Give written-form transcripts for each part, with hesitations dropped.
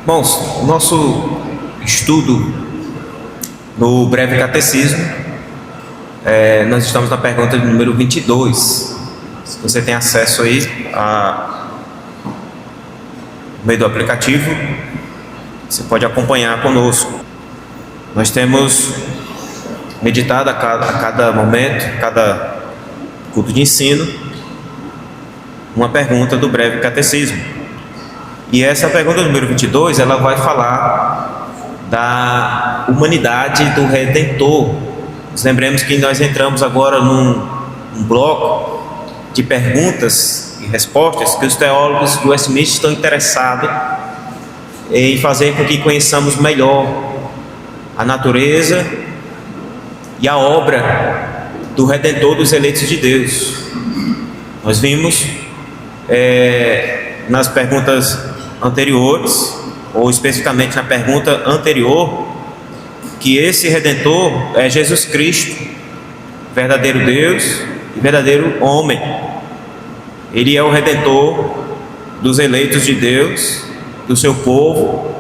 Bom, o nosso estudo no breve catecismo, nós estamos na pergunta de número 22. Se você tem acesso aí no meio do aplicativo, você pode acompanhar conosco. Nós temos meditado a cada momento, cada culto de ensino, uma pergunta do breve catecismo. E essa pergunta número 22, ela vai falar da humanidade do Redentor. Nos lembremos que nós entramos agora num bloco de perguntas e respostas que os teólogos do Westminster estão interessados em fazer com que conheçamos melhor a natureza e a obra do Redentor dos eleitos de Deus. Nós vimos nas perguntas anteriores, ou especificamente na pergunta anterior, que esse Redentor é Jesus Cristo, verdadeiro Deus e verdadeiro homem. Ele é o Redentor dos eleitos de Deus, do seu povo.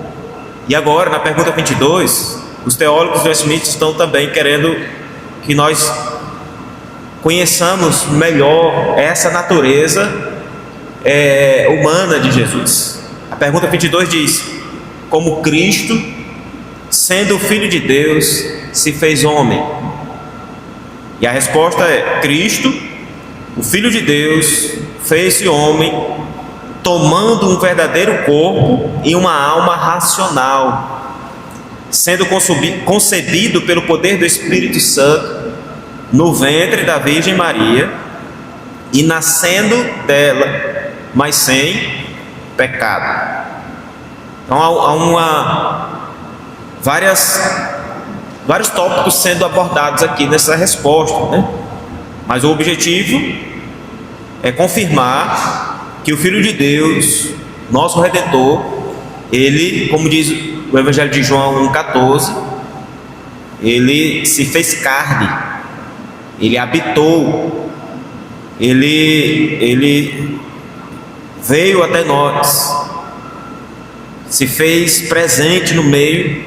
E agora, na pergunta 22, os teólogos do Westminster estão também querendo que nós conheçamos melhor essa natureza humana de Jesus. A pergunta 22 diz: como Cristo, sendo o Filho de Deus, se fez homem? E a resposta é: Cristo, o Filho de Deus, fez-se homem, tomando um verdadeiro corpo e uma alma racional, sendo concebido pelo poder do Espírito Santo no ventre da Virgem Maria e nascendo dela, mas sem pecado. Então há vários tópicos sendo abordados aqui nessa resposta, né? Mas o objetivo é confirmar que o Filho de Deus, nosso Redentor, ele, como diz o Evangelho de João 1,14, ele se fez carne, ele habitou, ele veio até nós, se fez presente no meio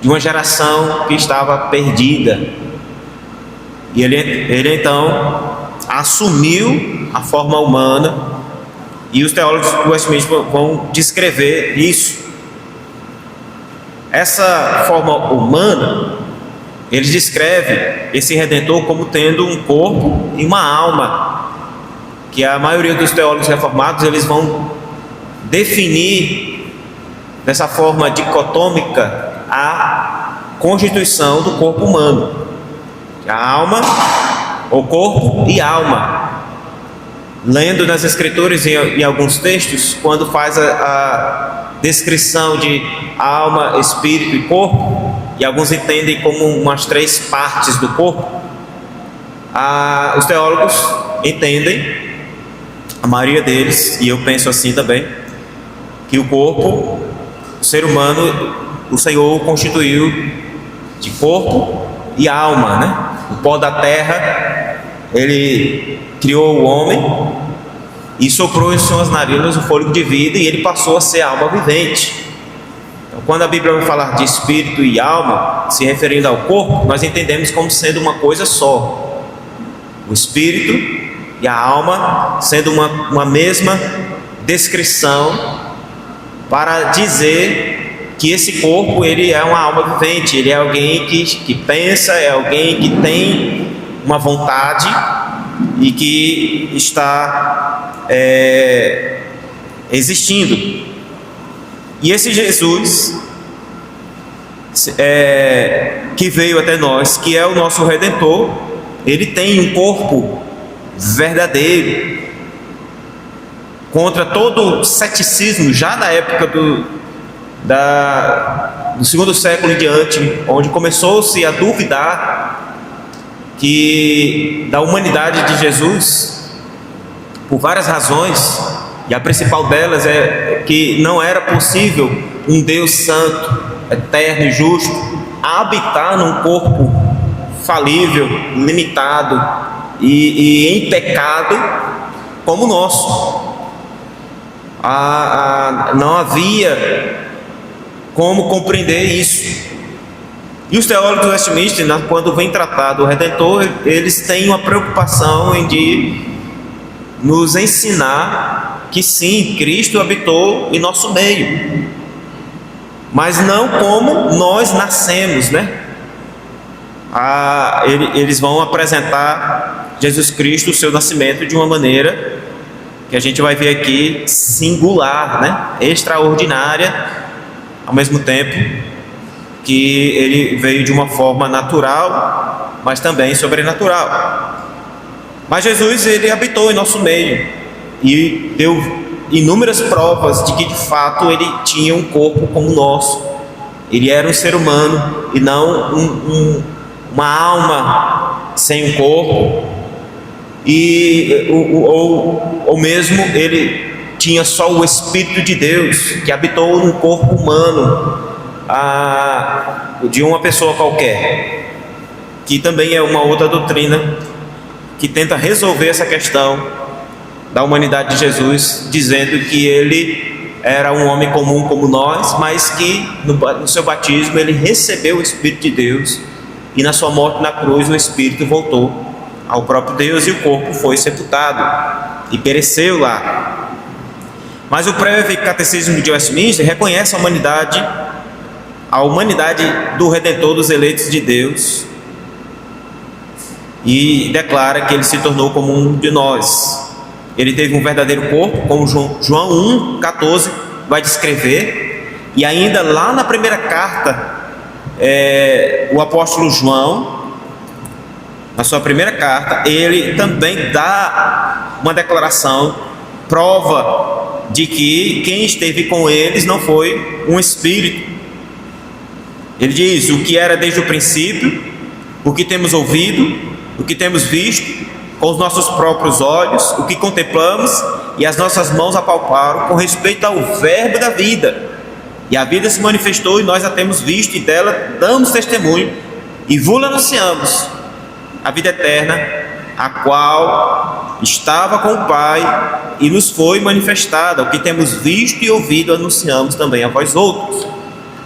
de uma geração que estava perdida. E ele então assumiu a forma humana, e os teólogos do Westminster vão descrever isso. Essa forma humana, eles descrevem esse Redentor como tendo um corpo e uma alma, que a maioria dos teólogos reformados eles vão definir dessa forma dicotômica a constituição do corpo humano, a alma, o corpo e alma. Lendo nas Escrituras em alguns textos, quando faz a descrição de alma, espírito e corpo, e alguns entendem como umas três partes do corpo, os teólogos entendem, a maioria deles, e eu penso assim também, que o corpo, o ser humano, o Senhor o constituiu de corpo e alma, né? O pó da terra, ele criou o homem e soprou em suas narinas o fôlego de vida, e ele passou a ser alma vivente. Então, quando a Bíblia vai falar de espírito e alma, se referindo ao corpo, nós entendemos como sendo uma coisa só. O espírito e a alma sendo uma mesma descrição, para dizer que esse corpo ele é uma alma vivente, ele é alguém que pensa, é alguém que tem uma vontade e que está existindo. E esse Jesus que veio até nós, que é o nosso Redentor, ele tem um corpo verdadeiro, contra todo o ceticismo já na época do segundo século em diante, onde começou-se a duvidar da humanidade de Jesus, por várias razões, e a principal delas é que não era possível um Deus santo, eterno e justo habitar num corpo falível, limitado e em pecado como o nosso. não havia como compreender isso. E os teólogos do Westminster, quando vem tratado o Redentor, eles têm uma preocupação de nos ensinar que sim, Cristo habitou em nosso meio, mas não como nós nascemos, né? Eles vão apresentar Jesus Cristo, o seu nascimento, de uma maneira que a gente vai ver aqui singular, né? Extraordinária, ao mesmo tempo que ele veio de uma forma natural, mas também sobrenatural. Mas Jesus, ele habitou em nosso meio e deu inúmeras provas de que de fato ele tinha um corpo como o nosso. Ele era um ser humano e não uma alma sem um corpo, ou mesmo ele tinha só o Espírito de Deus que habitou num corpo humano de uma pessoa qualquer, que também é uma outra doutrina que tenta resolver essa questão da humanidade de Jesus, dizendo que ele era um homem comum como nós, mas que no seu batismo ele recebeu o Espírito de Deus, e na sua morte na cruz o Espírito voltou ao próprio Deus e o corpo foi sepultado e pereceu lá. Mas o breve catecismo de Westminster reconhece a humanidade do Redentor dos eleitos de Deus e declara que ele se tornou como um de nós. Ele teve um verdadeiro corpo, como João 1,14 vai descrever, e ainda lá na primeira carta, o apóstolo João, na sua primeira carta, ele também dá uma declaração, prova de que quem esteve com eles não foi um espírito. Ele diz: o que era desde o princípio, o que temos ouvido, o que temos visto com os nossos próprios olhos, o que contemplamos e as nossas mãos apalparam com respeito ao verbo da vida. E a vida se manifestou e nós a temos visto, e dela damos testemunho e vos anunciamos a vida eterna, a qual estava com o Pai e nos foi manifestada. O que temos visto e ouvido anunciamos também a vós outros.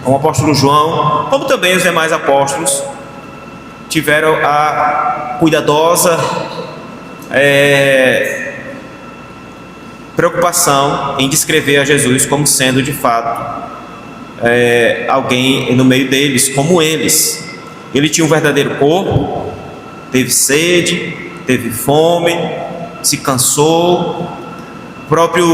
O apóstolo João, como também os demais apóstolos, tiveram a cuidadosa preocupação em descrever a Jesus como sendo de fato alguém no meio deles, como eles. Ele tinha um verdadeiro corpo, teve sede, teve fome, se cansou. O próprio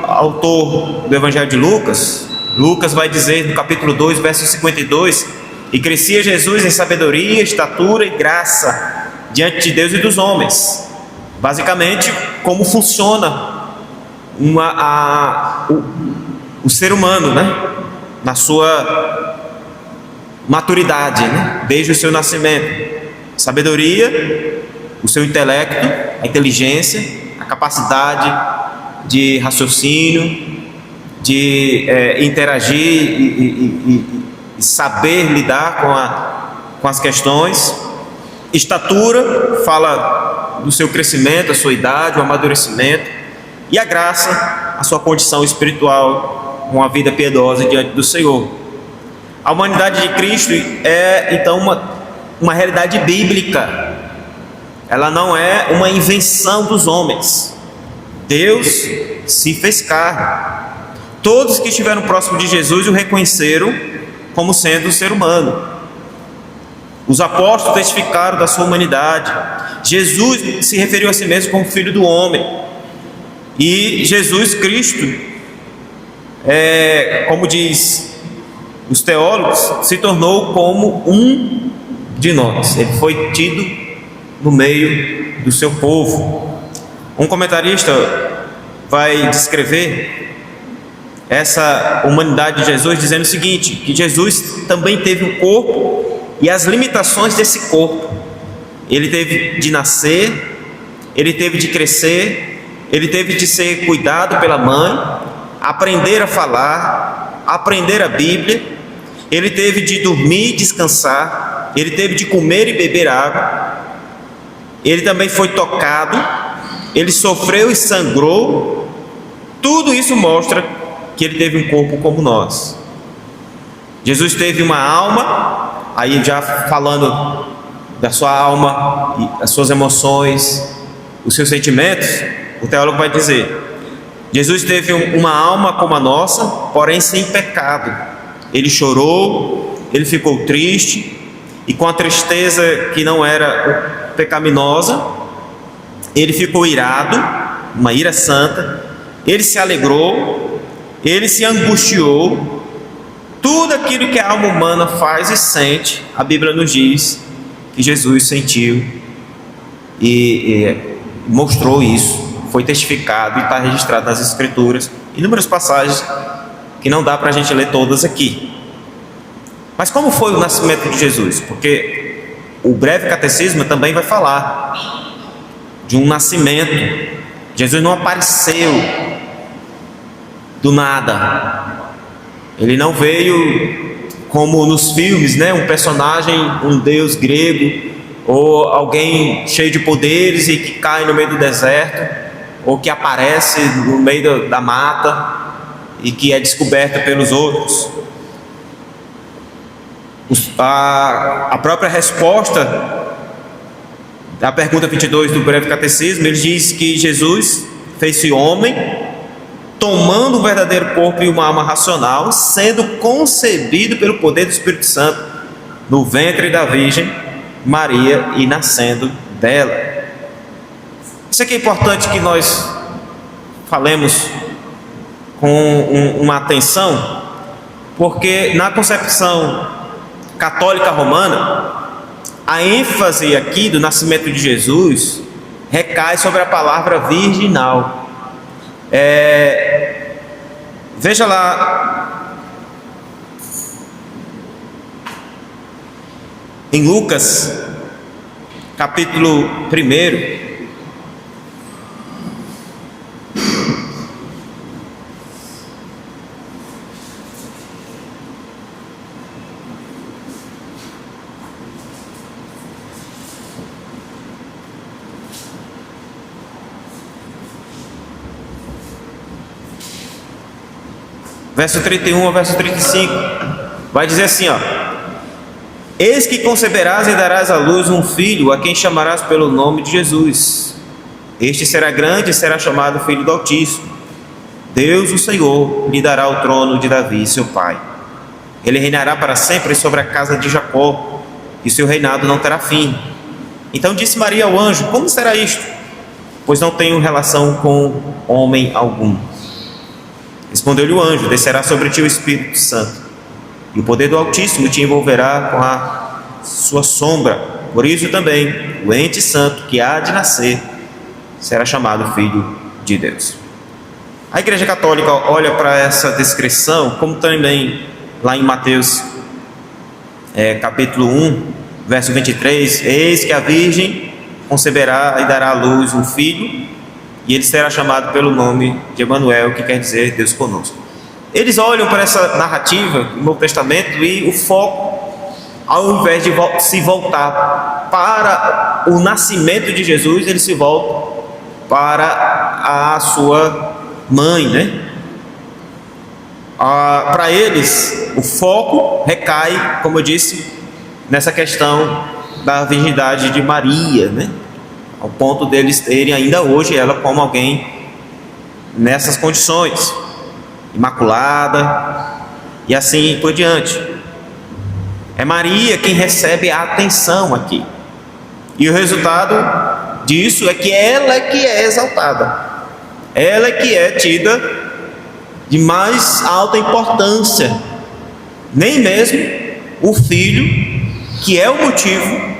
autor do Evangelho de Lucas vai dizer no capítulo 2, verso 52: e crescia Jesus em sabedoria, estatura e graça diante de Deus e dos homens. Basicamente, como funciona o ser humano, né? Na sua maturidade, né? Desde o seu nascimento. Sabedoria, o seu intelecto, a inteligência, a capacidade de raciocínio, de interagir e saber lidar com as questões. Estatura fala do seu crescimento, a sua idade, o amadurecimento. E a graça, a sua condição espiritual, uma vida piedosa diante do Senhor. A humanidade de Cristo é então uma realidade bíblica. Ela não é uma invenção dos homens. Deus se fez carne. Todos que estiveram próximos de Jesus o reconheceram como sendo um ser humano. Os apóstolos testificaram da sua humanidade. Jesus se referiu a si mesmo como Filho do Homem. E Jesus Cristo, como diz os teólogos, se tornou como um de nós. Ele foi tido no meio do seu povo. Um comentarista vai descrever essa humanidade de Jesus dizendo o seguinte: que Jesus também teve um corpo e as limitações desse corpo. Ele teve de nascer, ele teve de crescer, ele teve de ser cuidado pela mãe, aprender a falar, aprender a Bíblia, ele teve de dormir e descansar, ele teve de comer e beber água, ele também foi tocado, ele sofreu e sangrou, Tudo isso mostra que ele teve um corpo como nós. Jesus teve uma alma, aí já falando da sua alma, as suas emoções, os seus sentimentos, o teólogo vai dizer: Jesus teve uma alma como a nossa, porém sem pecado. Ele chorou, ele ficou triste, e com a tristeza que não era pecaminosa, ele ficou irado, uma ira santa, ele se alegrou, ele se angustiou. Tudo aquilo que a alma humana faz e sente, a Bíblia nos diz que Jesus sentiu e mostrou isso, foi testificado e está registrado nas Escrituras, inúmeras passagens que não dá para a gente ler todas aqui. Mas como foi o nascimento de Jesus? Porque o breve catecismo também vai falar de um nascimento. Jesus não apareceu do nada. Ele não veio como nos filmes, né? Um personagem, um deus grego, ou alguém cheio de poderes e que cai no meio do deserto, ou que aparece no meio da mata e que é descoberto pelos outros. A própria resposta da pergunta 22 do breve catecismo, ele diz que Jesus fez-se homem, tomando um verdadeiro corpo e uma alma racional, sendo concebido pelo poder do Espírito Santo no ventre da Virgem Maria e nascendo dela. Isso aqui é importante que nós falemos com uma atenção, porque na concepção católica romana, a ênfase aqui do nascimento de Jesus recai sobre a palavra virginal. Veja lá em Lucas capítulo 1, verso 31 ao verso 35, vai dizer assim, ó: eis que conceberás e darás à luz um filho, a quem chamarás pelo nome de Jesus. Este será grande e será chamado Filho do Altíssimo. Deus, o Senhor, lhe dará o trono de Davi, seu pai. Ele reinará para sempre sobre a casa de Jacó, e seu reinado não terá fim. Então disse Maria ao anjo: como será isto? Pois não tenho relação com homem algum. Respondeu-lhe o anjo: descerá sobre ti o Espírito Santo, e o poder do Altíssimo te envolverá com a sua sombra. Por isso também o ente santo que há de nascer será chamado Filho de Deus. A Igreja Católica olha para essa descrição, como também lá em Mateus capítulo 1, verso 23: eis que a Virgem conceberá e dará à luz um filho, e ele será chamado pelo nome de Emanuel, que quer dizer Deus conosco. Eles olham para essa narrativa do Novo Testamento e o foco, ao invés de se voltar para o nascimento de Jesus, eles se voltam para a sua mãe, né? Para eles, o foco recai, como eu disse, nessa questão da virgindade de Maria, né? Ao ponto deles terem ainda hoje ela como alguém nessas condições, imaculada e assim por diante. É Maria quem recebe a atenção aqui, e o resultado disso é que ela é que é exaltada, ela é que é tida de mais alta importância. Nem mesmo o filho, que é o motivo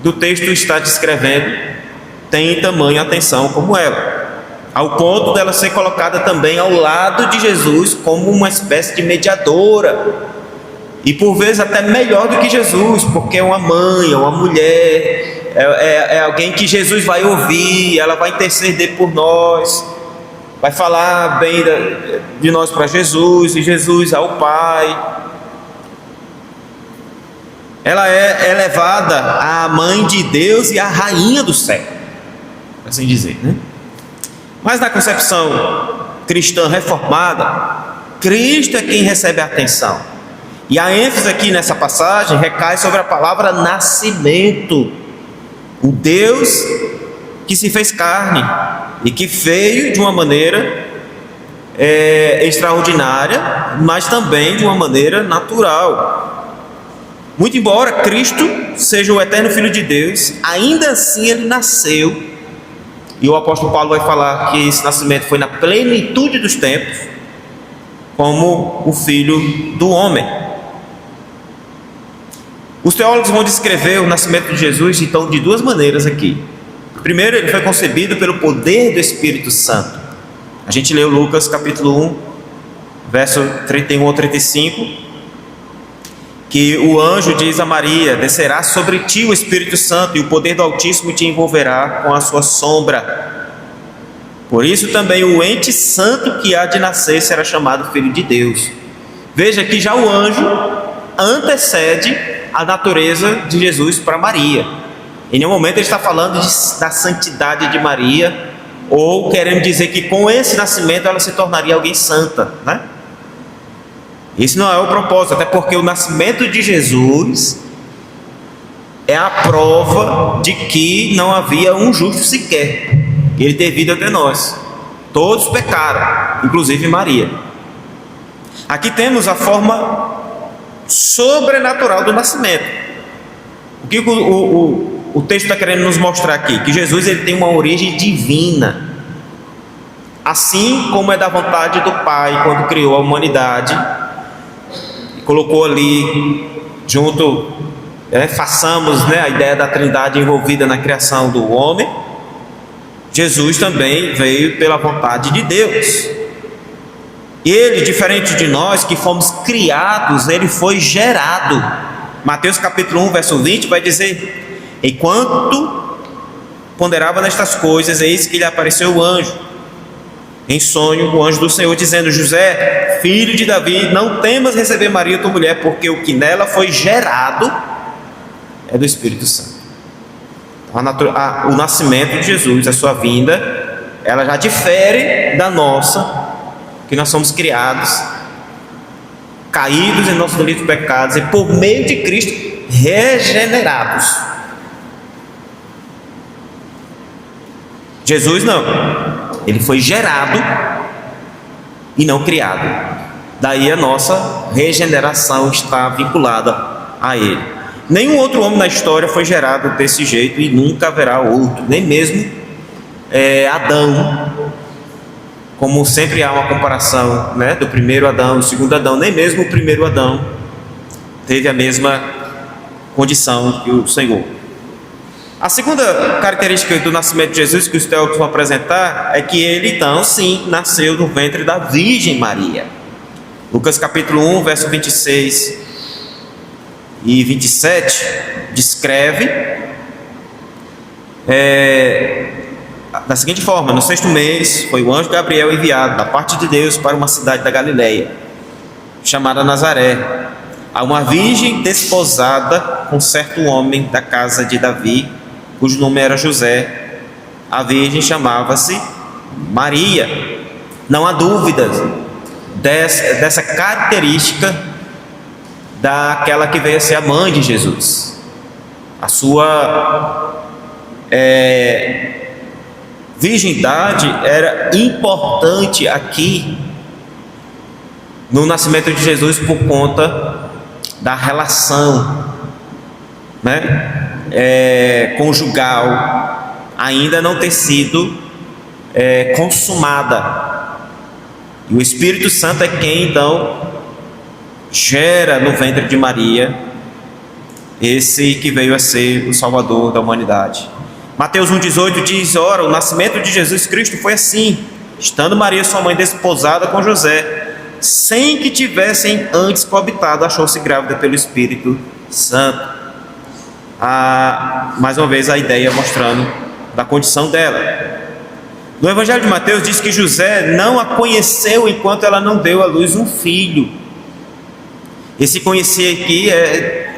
do texto está descrevendo, tem tamanha atenção como ela, ao ponto dela ser colocada também ao lado de Jesus como uma espécie de mediadora, e por vezes até melhor do que Jesus, porque é uma mãe, é uma mulher, é alguém que Jesus vai ouvir, ela vai interceder por nós, vai falar bem de nós para Jesus, e Jesus ao Pai. Ela é elevada à mãe de Deus e à rainha do céu, assim dizer, né? Mas na concepção cristã reformada, Cristo é quem recebe a atenção. E a ênfase aqui nessa passagem recai sobre a palavra nascimento. O Deus que se fez carne e que veio de uma maneira extraordinária, mas também de uma maneira natural. Muito embora Cristo seja o eterno Filho de Deus, ainda assim ele nasceu. E o apóstolo Paulo vai falar que esse nascimento foi na plenitude dos tempos, como o Filho do homem. Os teólogos vão descrever o nascimento de Jesus então de duas maneiras aqui. Primeiro, ele foi concebido pelo poder do Espírito Santo. A gente leu Lucas capítulo 1, verso 31 ao 35, que o anjo diz a Maria: descerá sobre ti o Espírito Santo, e o poder do Altíssimo te envolverá com a sua sombra. Por isso também o ente santo que há de nascer será chamado Filho de Deus. Veja que já o anjo antecede a natureza de Jesus para Maria. Em nenhum momento ele está falando da santidade de Maria, ou querendo dizer que com esse nascimento ela se tornaria alguém santa, né? Isso não é o propósito, até porque o nascimento de Jesus é a prova de que não havia um justo sequer. Ele teve vida até nós. Todos pecaram, inclusive Maria. Aqui temos a forma sobrenatural do nascimento. O que o texto está querendo nos mostrar aqui? Que Jesus ele tem uma origem divina, assim como é da vontade do Pai quando criou a humanidade e colocou ali junto, façamos a ideia da Trindade envolvida na criação do homem. Jesus também veio pela vontade de Deus. Ele, diferente de nós que fomos criados, ele foi gerado. Mateus capítulo 1, verso 20 vai dizer: enquanto ponderava nestas coisas, eis que lhe apareceu o anjo em sonho, o anjo do Senhor, dizendo: José, filho de Davi, não temas receber Maria tua mulher, porque o que nela foi gerado é do Espírito Santo. O nascimento de Jesus, a sua vinda, ela já difere da nossa, que nós somos criados, caídos em nossos delitos e pecados, e por meio de Cristo regenerados. Jesus não, ele foi gerado e não criado. Daí a nossa regeneração está vinculada a ele. Nenhum outro homem na história foi gerado desse jeito, e nunca haverá outro, nem mesmo Adão. Como sempre há uma comparação, do primeiro Adão e do segundo Adão, nem mesmo o primeiro Adão teve a mesma condição que o Senhor. A segunda característica do nascimento de Jesus que os teólogos vão apresentar é que ele então sim nasceu no ventre da Virgem Maria. Lucas capítulo 1, verso 26 e 27 descreve da seguinte forma: no 6º mês foi o anjo Gabriel enviado da parte de Deus para uma cidade da Galileia, chamada Nazaré, a uma virgem desposada com certo homem da casa de Davi, cujo nome era José. A virgem chamava-se Maria. Não há dúvidas dessa característica daquela que veio a ser a mãe de Jesus. A sua virgindade era importante aqui no nascimento de Jesus por conta da relação conjugal ainda não ter sido consumada. E o Espírito Santo é quem então gera no ventre de Maria esse que veio a ser o Salvador da humanidade. Mateus 1,18 diz: ora, o nascimento de Jesus Cristo foi assim, estando Maria sua mãe desposada com José, sem que tivessem antes coabitado, achou-se grávida pelo Espírito Santo. Mais uma vez a ideia mostrando da condição dela. No Evangelho de Mateus diz que José não a conheceu enquanto ela não deu à luz um filho. Esse conhecer aqui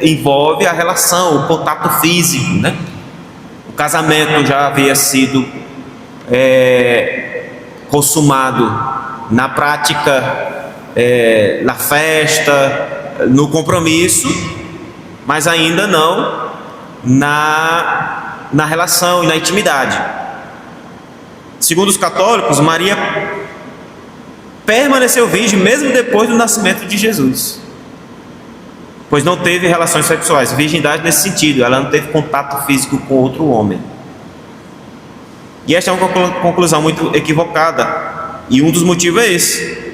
envolve a relação, o contato físico, O casamento já havia sido consumado na prática, na festa, no compromisso, mas ainda não na relação e na intimidade. Segundo os católicos, Maria permaneceu virgem mesmo depois do nascimento de Jesus, pois não teve relações sexuais. Virgindade nesse sentido, ela não teve contato físico com outro homem. E esta é uma conclusão muito equivocada, e um dos motivos é esse.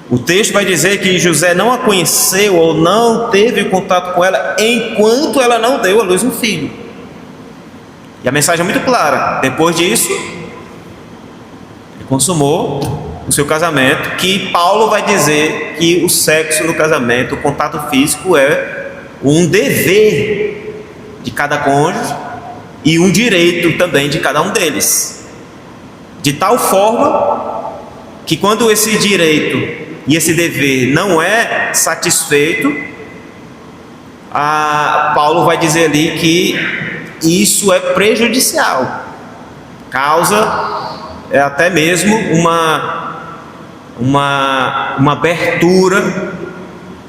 O texto vai dizer que José não a conheceu ou não teve contato com ela enquanto ela não deu à luz um filho. E a mensagem é muito clara. Depois disso, ele consumou o seu casamento, que Paulo vai dizer que o sexo no casamento, o contato físico, é um dever de cada cônjuge e um direito também de cada um deles. De tal forma que quando esse direito e esse dever não é satisfeito, Paulo vai dizer ali que isso é prejudicial, causa até mesmo uma abertura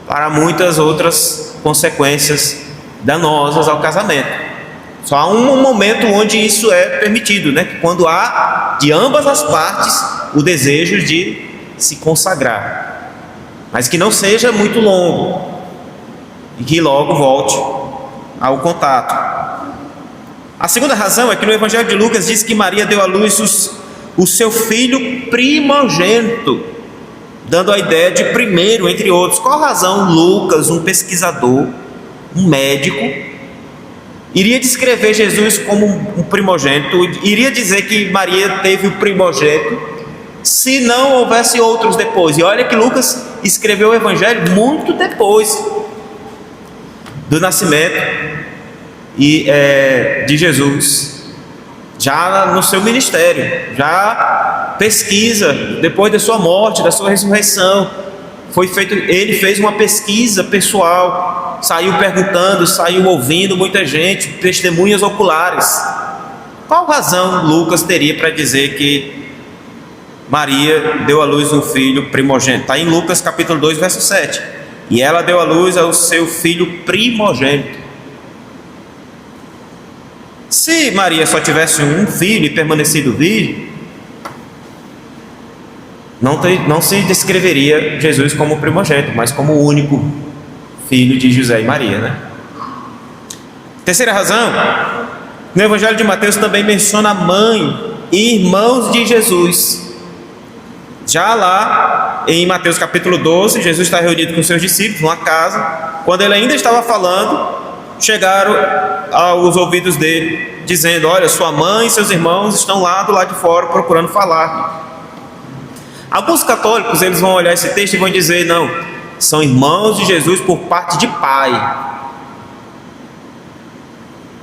para muitas outras consequências danosas ao casamento. Só há um momento onde isso é permitido, né? Quando há de ambas as partes o desejo de se consagrar, mas que não seja muito longo e que logo volte ao contato. A segunda razão é que no Evangelho de Lucas diz que Maria deu à luz o seu filho primogênito, dando a ideia de primeiro entre outros. Qual razão Lucas, um pesquisador, um médico, iria descrever Jesus como um primogênito, iria dizer que Maria teve o primogênito, se não houvesse outros depois? E olha que Lucas escreveu o Evangelho muito depois do nascimento de Jesus, já no seu ministério, já pesquisa depois da sua morte, da sua ressurreição. Ele fez uma pesquisa pessoal, saiu perguntando, saiu ouvindo muita gente, testemunhas oculares. Qual razão Lucas teria para dizer que Maria deu à luz um filho primogênito? Está em Lucas capítulo 2, verso 7. E ela deu à luz ao seu filho primogênito. Se Maria só tivesse um filho e permanecido virgem, não se descreveria Jesus como primogênito, mas como o único filho de José e Maria, né? Terceira razão, no Evangelho de Mateus também menciona a mãe e irmãos de Jesus. Já lá em Mateus capítulo 12, Jesus está reunido com seus discípulos numa casa. Quando ele ainda estava falando, chegaram aos ouvidos dele, dizendo: olha, sua mãe e seus irmãos estão lá do lado de fora procurando falar. Alguns católicos, eles vão olhar esse texto e vão dizer: não, são irmãos de Jesus por parte de pai.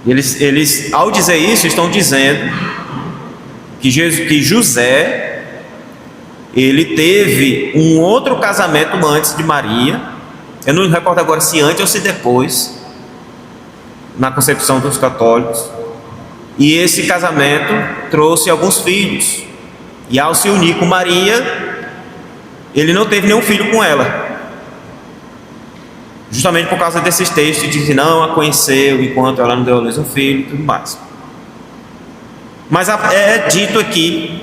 Eles ao dizer isso, estão dizendo que José, ele teve um outro casamento antes de Maria. Eu não me recordo agora se antes ou se depois, na concepção dos católicos. E esse casamento trouxe alguns filhos. E ao se unir com Maria, ele não teve nenhum filho com ela, justamente por causa desses textos de que não a conheceu enquanto ela não deu à luz um filho e tudo mais. Mas é dito aqui,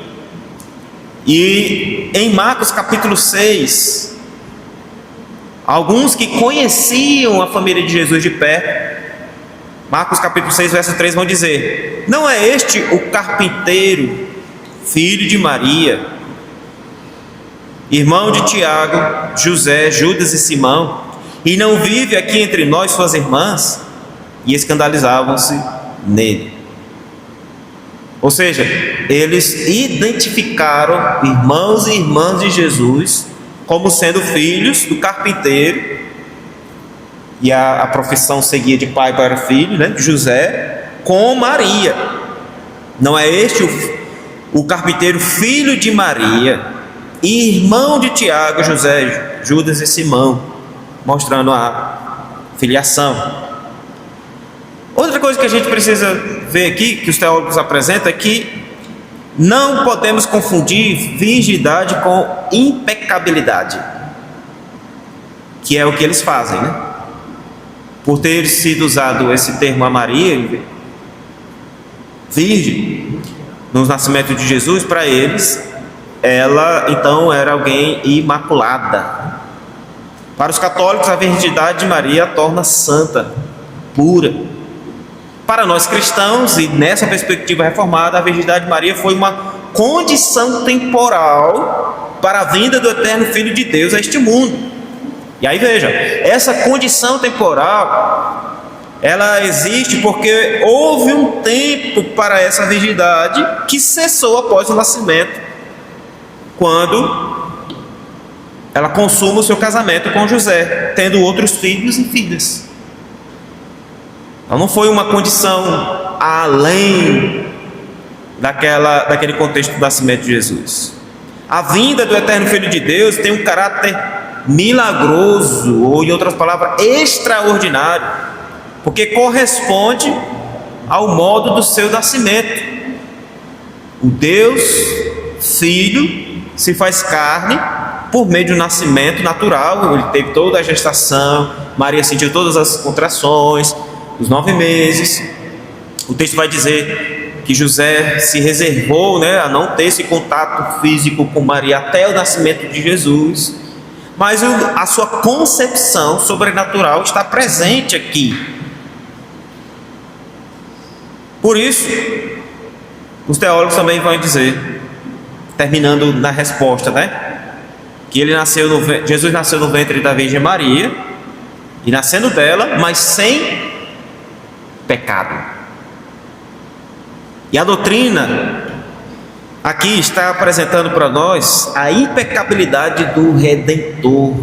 e em Marcos capítulo 6, alguns que conheciam a família de Jesus de perto, Marcos capítulo 6, verso 3, vão dizer: não é este o carpinteiro, filho de Maria, irmão de Tiago, José, Judas e Simão, e não vive aqui entre nós suas irmãs? E escandalizavam-se nele. Ou seja, eles identificaram irmãos e irmãs de Jesus como sendo filhos do carpinteiro, e a profissão seguia de pai para filho, né? José com Maria. Não é este o carpinteiro, filho de Maria, irmão de Tiago, José, Judas e Simão, mostrando a filiação. Outra coisa que a gente precisa ver aqui, que os teólogos apresentam, é que Não podemos confundir virgindade com impecabilidade, que é o que eles fazem, né? Por ter sido usado esse termo a Maria, virgem, no nascimento de Jesus, para eles, ela então era alguém imaculada. Para os católicos, a virgindade de Maria a torna santa, pura. Para nós cristãos, e nessa perspectiva reformada, a virgindade de Maria foi uma condição temporal para a vinda do eterno Filho de Deus a este mundo. E aí veja, essa condição temporal, ela existe porque houve um tempo para essa virgindade que cessou após o nascimento, quando ela consuma o seu casamento com José, tendo outros filhos e filhas. Então não foi uma condição além daquele contexto do nascimento de Jesus. A vinda do eterno Filho de Deus tem um caráter milagroso, ou em outras palavras, extraordinário, porque corresponde ao modo do seu nascimento. O Deus Filho se faz carne por meio do nascimento natural. Ele teve toda a gestação, Maria sentiu todas as contrações, os 9 meses. O texto vai dizer que José se reservou, a não ter esse contato físico com Maria até o nascimento de Jesus, mas a sua concepção sobrenatural está presente aqui. Por isso, os teólogos também vão dizer, terminando na resposta, que Jesus nasceu no ventre da Virgem Maria, e nascendo dela, mas sem pecado. E a doutrina aqui está apresentando para nós a impecabilidade do Redentor.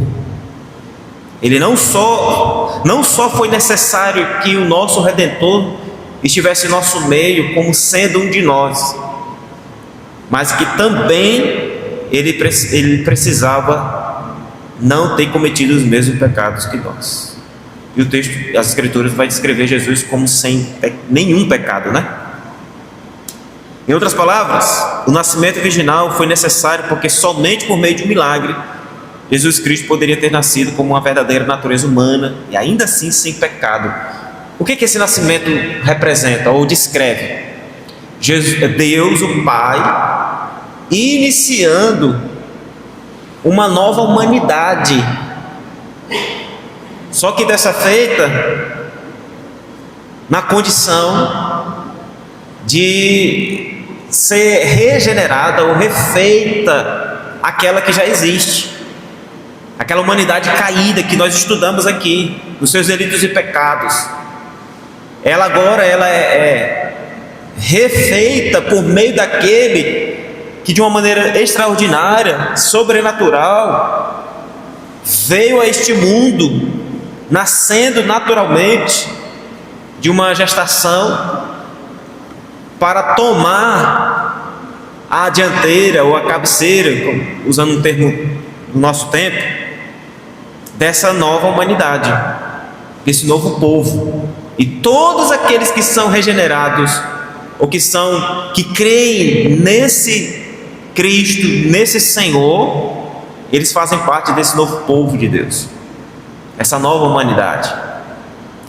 Ele não só foi necessário que o nosso Redentor estivesse em nosso meio como sendo um de nós, mas que também ele precisava não ter cometido os mesmos pecados que nós. E o texto, as Escrituras, vai descrever Jesus como sem nenhum pecado, Em outras palavras, o nascimento virginal foi necessário porque somente por meio de um milagre Jesus Cristo poderia ter nascido como uma verdadeira natureza humana e ainda assim sem pecado. O que esse nascimento representa ou descreve? Deus, o Pai, iniciando uma nova humanidade, só que dessa feita na condição de ser regenerada ou refeita aquela que já existe, aquela humanidade caída que nós estudamos aqui, os seus delitos e pecados. Ela agora é refeita por meio daquele que de uma maneira extraordinária, sobrenatural, veio a este mundo, nascendo naturalmente de uma gestação, para tomar a dianteira ou a cabeceira, usando um termo do nosso tempo, dessa nova humanidade, desse novo povo. E todos aqueles que são regenerados, ou que creem nesse Cristo, nesse Senhor, eles fazem parte desse novo povo de Deus, essa nova humanidade,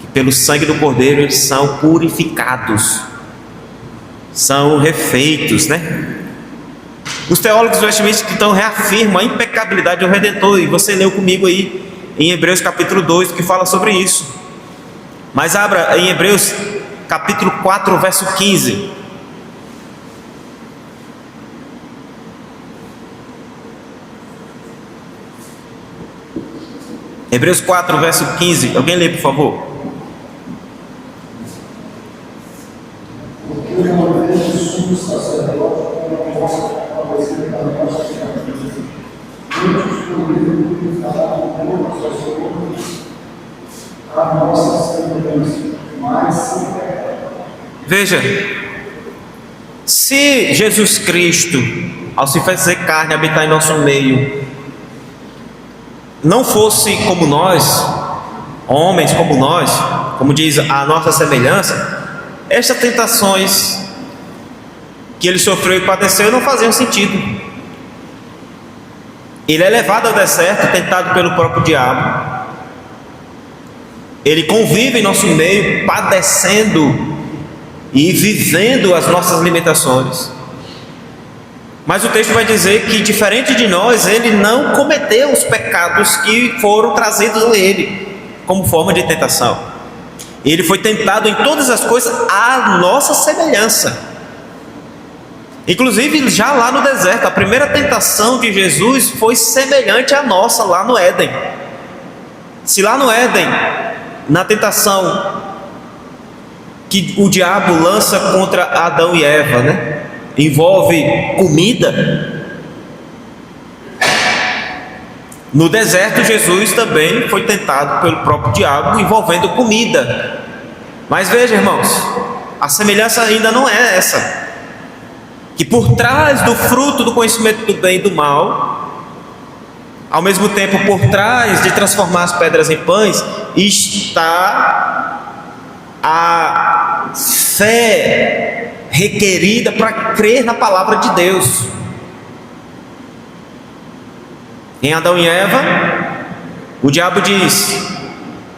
que pelo sangue do Cordeiro eles são purificados, são refeitos, Os teólogos westminster então reafirmam a impecabilidade do Redentor, e você leu comigo aí em Hebreus capítulo 2, que fala sobre isso. Mas abra em Hebreus capítulo 4, verso 15. Hebreus 4, verso 15. Alguém lê, por favor? Porque uma vez o sumo sacerdote não possa aparecer para nós muitos poderiam purificar todas as coisas a nossa segurança, mas sem pecado. Veja, se Jesus Cristo, ao se fazer carne, habitar em nosso meio, não fosse como nós, homens como nós, como diz a nossa semelhança, estas tentações que ele sofreu e padeceu não faziam sentido. Ele é levado ao deserto, tentado pelo próprio diabo. Ele convive em nosso meio, padecendo e vivendo as nossas limitações. Mas o texto vai dizer que, diferente de nós, ele não cometeu os pecados que foram trazidos a ele como forma de tentação. Ele foi tentado em todas as coisas à nossa semelhança. Inclusive, já lá no deserto, a primeira tentação de Jesus foi semelhante à nossa lá no Éden. Se lá no Éden, na tentação que o diabo lança contra Adão e Eva, envolve comida, no deserto Jesus também foi tentado pelo próprio diabo envolvendo comida. Mas veja, irmãos, a semelhança ainda não é essa, que por trás do fruto do conhecimento do bem e do mal, ao mesmo tempo por trás de transformar as pedras em pães, está a fé requerida para crer na palavra de Deus. Em Adão e Eva, o diabo diz: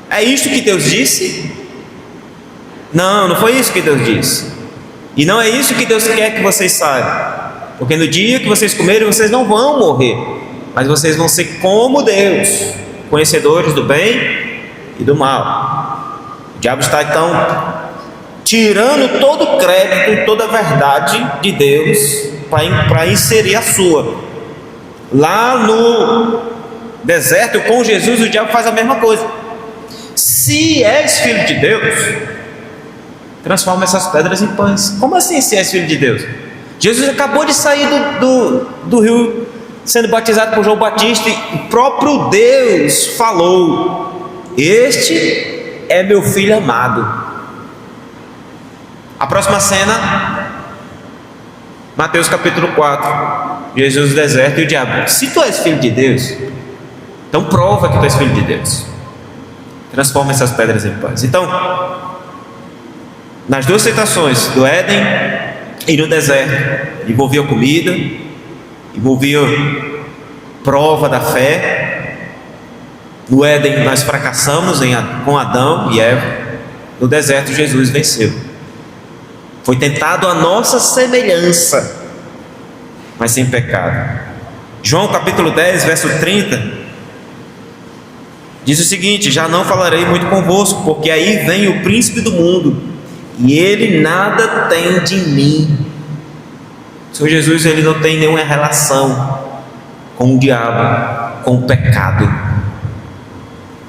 é isto que Deus disse? Não, não foi isso que Deus disse. E não é isso que Deus quer que vocês saibam, porque no dia que vocês comerem, vocês não vão morrer, mas vocês vão ser como Deus, conhecedores do bem e do mal. O diabo está então tirando todo o crédito, toda a verdade de Deus para inserir a sua. Lá no deserto com Jesus, o diabo faz a mesma coisa. Se és filho de Deus, transforma essas pedras em pães. Como assim, se és filho de Deus? Jesus acabou de sair do rio, sendo batizado por João Batista, e o próprio Deus falou: este é meu filho amado. A próxima cena, Mateus capítulo 4, Jesus no deserto e o diabo: se tu és filho de Deus, então prova que tu és filho de Deus, transforma essas pedras em pães. Então, nas duas tentações, do Éden e no deserto, envolvia comida, envolvia prova da fé. No Éden nós fracassamos com Adão e Eva. No deserto Jesus venceu. Foi tentado a nossa semelhança, mas sem pecado. João capítulo 10, verso 30, diz o seguinte: já não falarei muito convosco, porque aí vem o príncipe do mundo, e ele nada tem de mim. O Senhor Jesus, ele não tem nenhuma relação com o diabo, com o pecado.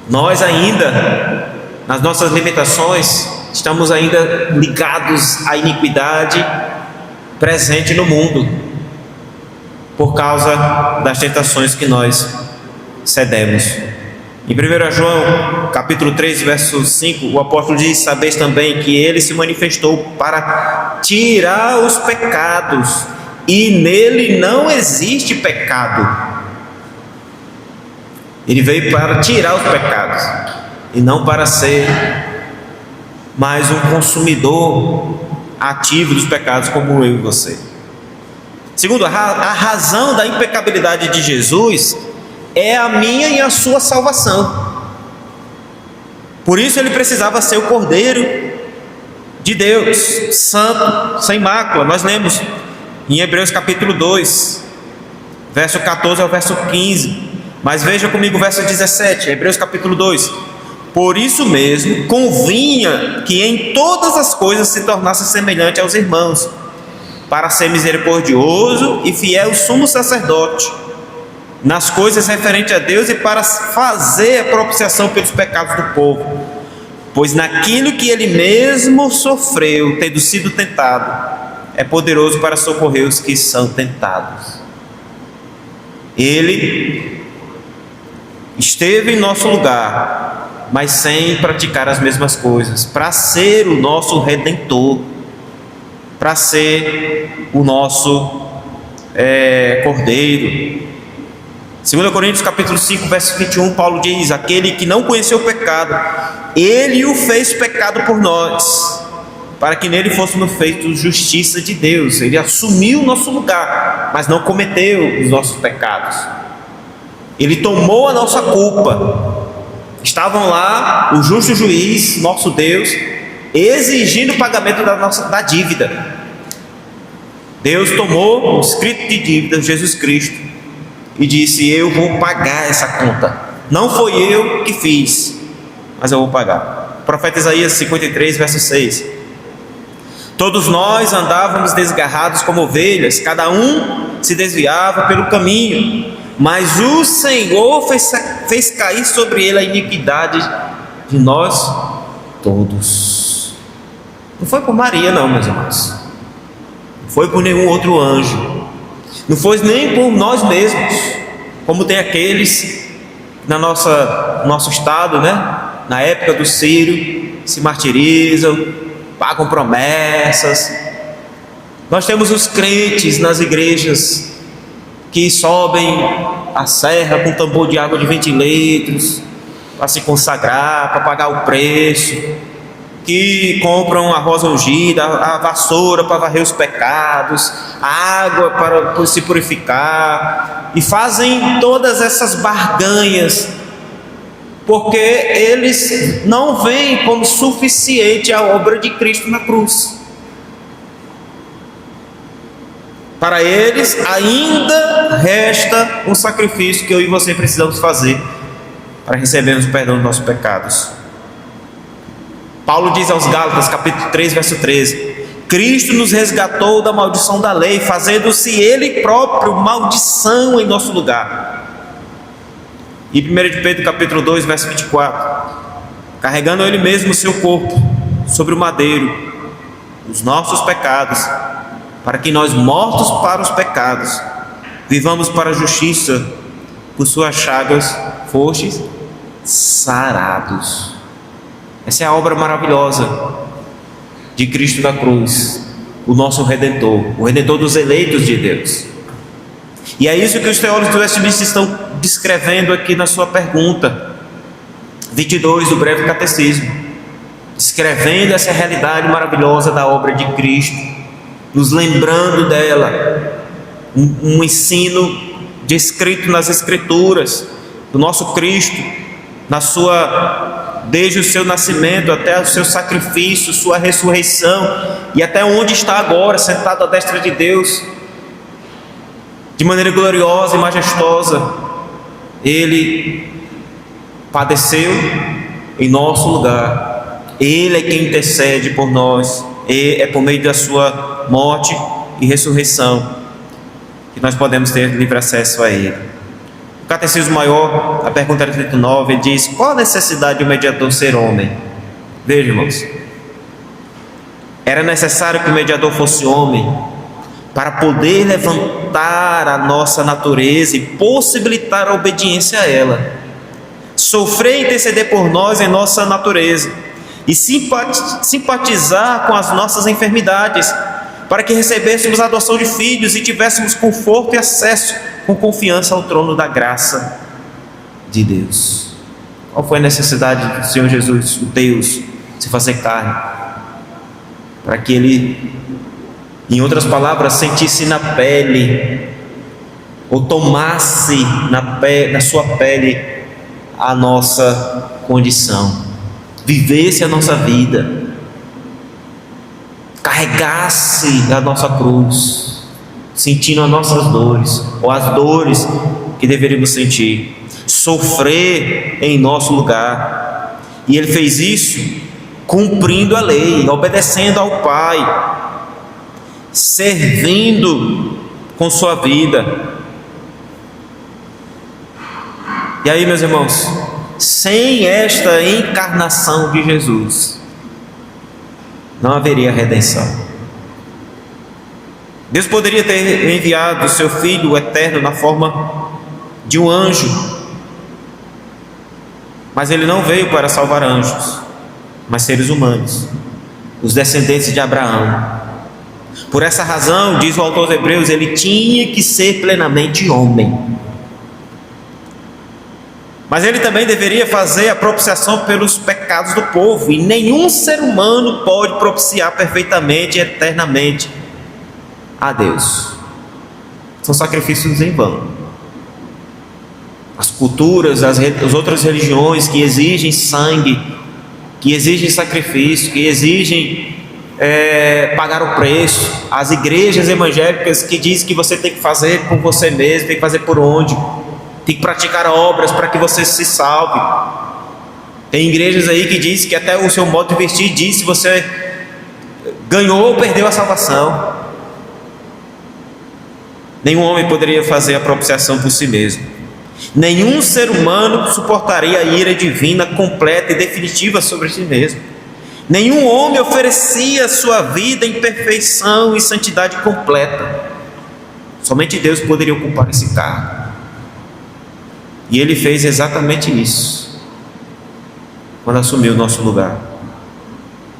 Nós ainda, nas nossas limitações, estamos ainda ligados à iniquidade presente no mundo, por causa das tentações que nós cedemos. Em 1 João capítulo 3, verso 5, o apóstolo diz: sabeis também que ele se manifestou para tirar os pecados, e nele não existe pecado. Ele veio para tirar os pecados, e não para ser mais um consumidor ativo dos pecados como eu e você. Segundo, a razão da impecabilidade de Jesus é a minha e a sua salvação. Por isso ele precisava ser o Cordeiro de Deus, santo, sem mácula. Nós lemos em Hebreus capítulo 2, verso 14 ao verso 15. Mas veja comigo o verso 17, Hebreus capítulo 2. Por isso mesmo convinha que em todas as coisas se tornasse semelhante aos irmãos, para ser misericordioso e fiel sumo sacerdote nas coisas referentes a Deus, e para fazer a propiciação pelos pecados do povo, pois naquilo que ele mesmo sofreu, tendo sido tentado, é poderoso para socorrer os que são tentados. Ele esteve em nosso lugar, mas sem praticar as mesmas coisas, para ser o nosso Redentor, para ser o nosso Cordeiro. 2 Coríntios capítulo 5, verso 21, Paulo diz: aquele que não conheceu o pecado, ele o fez pecado por nós, para que nele fôssemos feitos justiça de Deus. Ele assumiu o nosso lugar, mas não cometeu os nossos pecados. Ele tomou a nossa culpa. Estavam lá o justo juiz, nosso Deus, exigindo o pagamento da dívida. Deus tomou o escrito de dívida, Jesus Cristo, e disse: eu vou pagar essa conta. Não foi eu que fiz, mas eu vou pagar. O profeta Isaías 53, verso 6. Todos nós andávamos desgarrados como ovelhas, cada um se desviava pelo caminho, mas o Senhor fez cair sobre ele a iniquidade de nós todos. Não foi por Maria não, meus irmãos. Não foi por nenhum outro anjo. Não foi nem por nós mesmos, como tem aqueles no nosso estado, né? Na época do Círio, se martirizam, pagam promessas. Nós temos os crentes nas igrejas que sobem a serra com tambor de água de 20 litros para se consagrar, para pagar o preço, que compram a rosa ungida, a vassoura para varrer os pecados, a água para se purificar, e fazem todas essas barganhas, porque eles não veem como suficiente a obra de Cristo na cruz. Para eles ainda resta um sacrifício que eu e você precisamos fazer para recebermos o perdão dos nossos pecados. Paulo diz aos Gálatas, capítulo 3, verso 13: Cristo nos resgatou da maldição da lei, fazendo-se Ele próprio maldição em nosso lugar. E 1 de Pedro, capítulo 2, verso 24: carregando Ele mesmo o seu corpo sobre o madeiro, os nossos pecados, para que nós, mortos para os pecados, vivamos para a justiça. Por suas chagas fostes sarados. Essa é a obra maravilhosa de Cristo na cruz, o nosso Redentor, o Redentor dos eleitos de Deus. E é isso que os teólogos do Westminster estão descrevendo aqui na sua pergunta 22 do Breve Catecismo, descrevendo essa realidade maravilhosa da obra de Cristo, nos lembrando dela, um ensino descrito nas Escrituras, do nosso Cristo, desde o seu nascimento até o seu sacrifício, sua ressurreição, e até onde está agora, sentado à destra de Deus, de maneira gloriosa e majestosa. Ele padeceu em nosso lugar, Ele é quem intercede por nós, e é por meio da sua morte e ressurreição que nós podemos ter livre acesso a Ele. O Catecismo Maior, a pergunta 39, diz: qual a necessidade de um mediador ser homem? Veja, irmãos, era necessário que o mediador fosse homem para poder levantar a nossa natureza e possibilitar a obediência a ela, sofrer e interceder por nós em nossa natureza e simpatizar com as nossas enfermidades, para que recebêssemos a adoção de filhos e tivéssemos conforto e acesso com confiança ao trono da graça de Deus. Qual foi a necessidade do Senhor Jesus, o Deus, se fazer carne? Para que Ele, em outras palavras, sentisse na pele, ou tomasse na sua pele a nossa condição, vivesse a nossa vida, carregasse a nossa cruz, sentindo as nossas dores, ou as dores que deveríamos sentir, sofrer em nosso lugar. E Ele fez isso cumprindo a lei, obedecendo ao Pai, servindo com sua vida. E aí, meus irmãos, sem esta encarnação de Jesus, não haveria redenção. Deus poderia ter enviado o seu Filho eterno na forma de um anjo, mas Ele não veio para salvar anjos, mas seres humanos, os descendentes de Abraão. Por essa razão, diz o autor aos Hebreus, Ele tinha que ser plenamente homem. Mas ele também deveria fazer a propiciação pelos pecados do povo, e nenhum ser humano pode propiciar perfeitamente e eternamente a Deus. São sacrifícios em vão. As culturas, as outras religiões que exigem sangue, que exigem sacrifício, que exigem pagar o preço, as igrejas evangélicas que dizem que você tem que fazer por você mesmo, tem que fazer por onde, tem que praticar obras para que você se salve. Tem igrejas aí que dizem que até o seu modo de vestir diz se você ganhou ou perdeu a salvação. Nenhum homem poderia fazer a propiciação por si mesmo. Nenhum ser humano suportaria a ira divina completa e definitiva sobre si mesmo. Nenhum homem oferecia sua vida em perfeição e santidade completa. Somente Deus poderia ocupar esse cargo. E Ele fez exatamente isso quando assumiu o nosso lugar.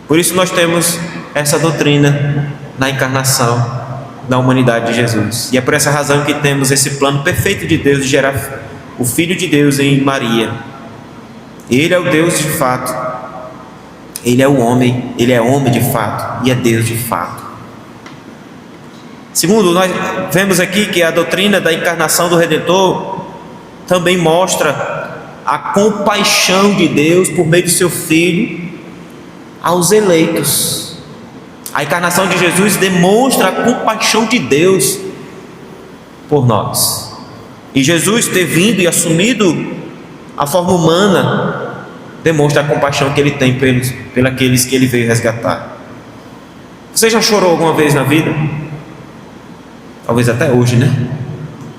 Por isso nós temos essa doutrina na encarnação da humanidade de Jesus. E é por essa razão que temos esse plano perfeito de Deus de gerar o Filho de Deus em Maria. Ele é o Deus de fato. Ele é o homem, ele é homem de fato e é Deus de fato. Segundo, nós vemos aqui que a doutrina da encarnação do Redentor também mostra a compaixão de Deus por meio de seu Filho aos eleitos. A encarnação de Jesus demonstra a compaixão de Deus por nós. E Jesus ter vindo e assumido a forma humana demonstra a compaixão que Ele tem pelos aqueles que Ele veio resgatar. Você já chorou alguma vez na vida? Talvez até hoje, né?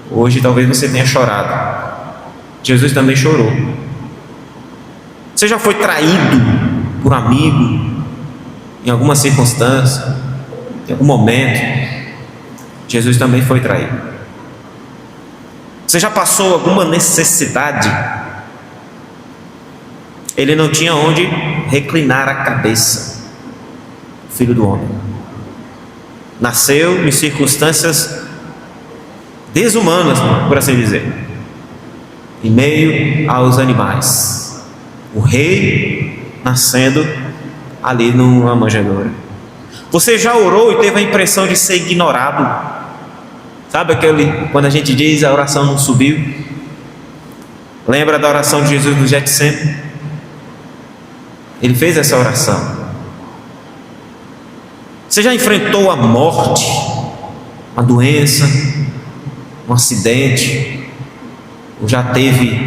Hoje talvez você tenha chorado. Jesus também chorou. Você já foi traído por amigo em alguma circunstância, em algum momento? Jesus também foi traído. Você já passou alguma necessidade? Ele não tinha onde reclinar a cabeça. Filho do homem nasceu em circunstâncias desumanas, por assim dizer, em meio aos animais. O rei nascendo ali numa manjedoura. Você já orou e teve a impressão de ser ignorado? Sabe quando a gente diz a oração não subiu? Lembra da oração de Jesus no Getsemane? Ele fez essa oração. Você já enfrentou a morte, uma doença, um acidente? Ou já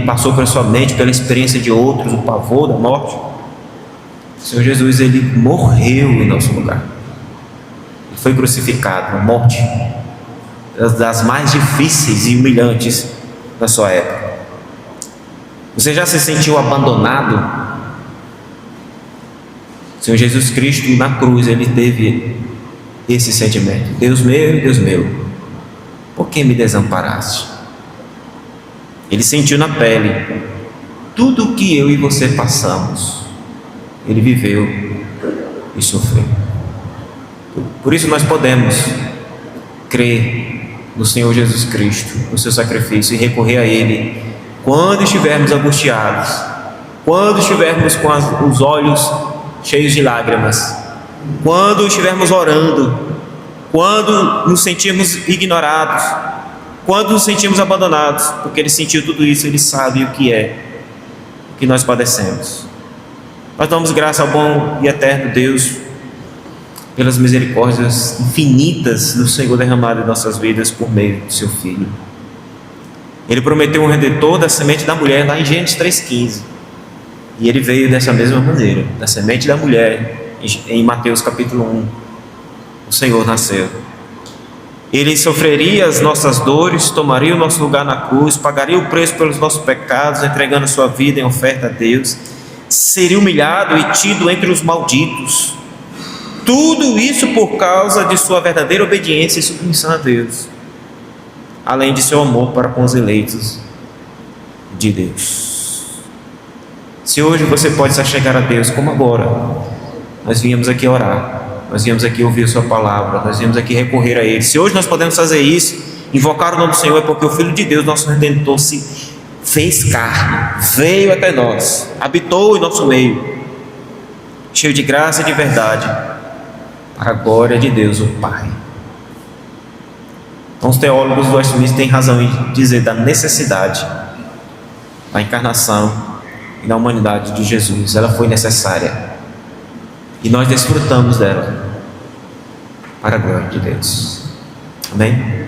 passou pela sua mente, pela experiência de outros, o pavor da morte? O Senhor Jesus, Ele morreu em nosso lugar. Ele foi crucificado, uma morte das mais difíceis e humilhantes da sua época. Você já se sentiu abandonado? O Senhor Jesus Cristo na cruz, Ele teve esse sentimento: Deus meu, por que me desamparaste? Ele sentiu na pele tudo o que eu e você passamos. Ele viveu e sofreu. Por isso nós podemos crer no Senhor Jesus Cristo, no seu sacrifício, e recorrer a Ele quando estivermos angustiados, quando estivermos com os olhos cheios de lágrimas, quando estivermos orando, quando nos sentirmos ignorados, quando nos sentimos abandonados, porque Ele sentiu tudo isso, Ele sabe o que nós padecemos. Nós damos graça ao bom e eterno Deus pelas misericórdias infinitas do Senhor derramado em nossas vidas por meio do seu Filho. Ele prometeu um Redentor da semente da mulher lá em Gênesis 3,15. E Ele veio dessa mesma maneira, da semente da mulher, em Mateus capítulo 1. O Senhor nasceu. Ele sofreria as nossas dores, tomaria o nosso lugar na cruz, pagaria o preço pelos nossos pecados, entregando a sua vida em oferta a Deus. Seria humilhado e tido entre os malditos. Tudo isso por causa de sua verdadeira obediência e submissão a Deus, além de seu amor para com os eleitos de Deus. Se hoje você pode se achegar a Deus, como agora, nós viemos aqui orar, nós viemos aqui ouvir a sua palavra, nós viemos aqui recorrer a Ele. Se hoje nós podemos fazer isso, invocar o nome do Senhor, é porque o Filho de Deus, nosso Redentor, se fez carne, veio até nós, habitou em nosso meio, cheio de graça e de verdade, para a glória de Deus, o Pai. Então, os teólogos do Westminster têm razão em dizer da necessidade da encarnação e da humanidade de Jesus. Ela foi necessária e nós desfrutamos dela para a glória de Deus. Amém?